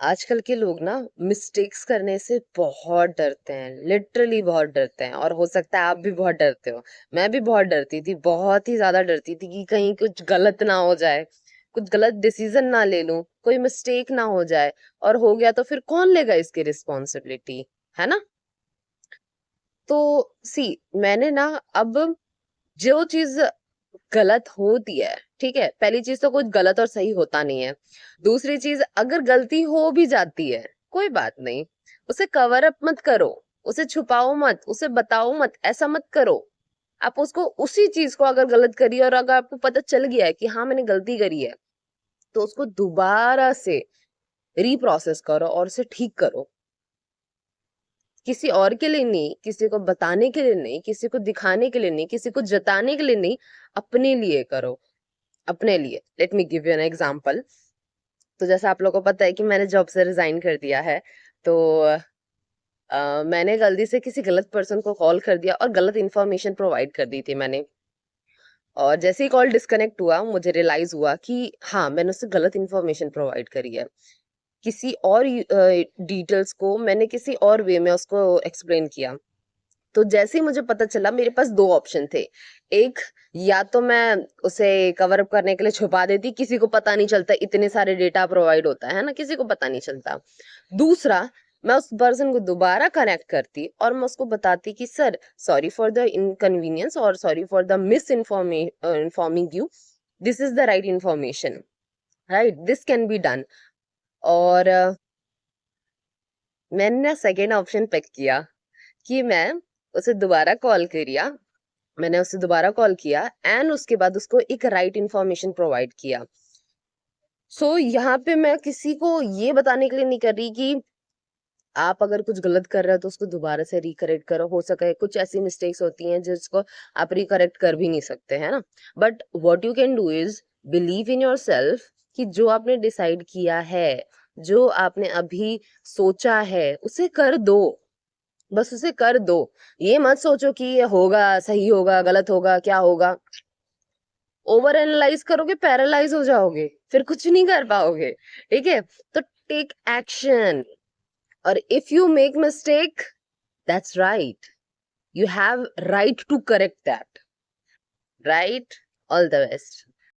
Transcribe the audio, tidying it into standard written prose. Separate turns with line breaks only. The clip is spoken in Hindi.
आजकल के लोग ना मिस्टेक्स करने से बहुत डरते हैं, लिटरली बहुत डरते हैं। और हो सकता है आप भी बहुत डरते हो। मैं भी बहुत डरती थी, बहुत ही ज्यादा डरती थी कि कहीं कुछ गलत ना हो जाए, कुछ गलत डिसीजन ना ले लूं, कोई मिस्टेक ना हो जाए। और हो गया तो फिर कौन लेगा इसकी रिस्पॉन्सिबिलिटी, है ना। तो सी, मैंने ना अब जो चीज गलत होती है, ठीक है, पहली चीज तो कुछ गलत और सही होता नहीं है। दूसरी चीज, अगर गलती हो भी जाती है, कोई बात नहीं, उसे कवर अप मत करो, उसे छुपाओ मत, उसे बताओ मत, ऐसा मत करो। आप उसको, उसी चीज को अगर गलत करी और अगर आपको पता चल गया है कि हाँ मैंने गलती करी है, तो उसको दोबारा से रीप्रोसेस करो और उसे ठीक करो। किसी और के लिए नहीं, किसी को बताने के लिए नहीं, किसी को दिखाने के लिए नहीं, किसी को जताने के लिए नहीं, अपने लिए करो, अपने लिए। Let me give you an example. तो जैसा आप लोगों को पता है कि मैंने जॉब से रिजाइन कर दिया है। तो मैंने गलती से किसी गलत पर्सन को कॉल कर दिया और गलत इन्फॉर्मेशन प्रोवाइड कर दी थी मैंने। और जैसे ही कॉल डिस्कनेक्ट हुआ, मुझे रियलाइज हुआ कि हाँ मैंने उससे गलत इन्फॉर्मेशन प्रोवाइड करी है। किसी और डिटेल्स को मैंने किसी और वे में उसको एक्सप्लेन किया। तो जैसे ही मुझे पता चला, मेरे पास दो ऑप्शन थे। एक, या तो मैं उसे कवर अप करने के लिए छुपा देती, किसी को पता नहीं चलता, इतने सारे डेटा प्रोवाइड होता है ना, किसी को पता नहीं चलता। दूसरा, मैं उस पर्सन को दोबारा कनेक्ट करती और मैं उसको बताती कि sir, sorry for the inconvenience और sorry for the misinforming you, this is the right information, right, this can be done. और मैंने सेकेंड ऑप्शन पिक किया कि मैं उसे दोबारा कॉल किया। मैंने उसे दोबारा कॉल किया एंड उसके बाद उसको एक राइट इन्फॉर्मेशन प्रोवाइड किया। यहाँ पे मैं किसी को ये बताने के लिए नहीं कर रही कि आप अगर कुछ गलत कर रहे हो तो उसको दोबारा से रिकरेक्ट करो। हो सके कुछ ऐसी मिस्टेक्स होती हैं जिसको आप रिकरेक्ट कर भी नहीं सकते, है ना। But what you can do is believe in your self, कि जो आपने डिसाइड किया है, जो आपने अभी सोचा है, उसे कर दो। बस उसे कर दो। ये मत सोचो कि ये होगा, सही होगा, गलत होगा, क्या होगा। ओवर एनालाइज करोगे, पैरालाइज हो जाओगे, फिर कुछ नहीं कर पाओगे। ठीक है, तो टेक एक्शन। और if you make mistake, that's right, you have right to correct that, right? All the best.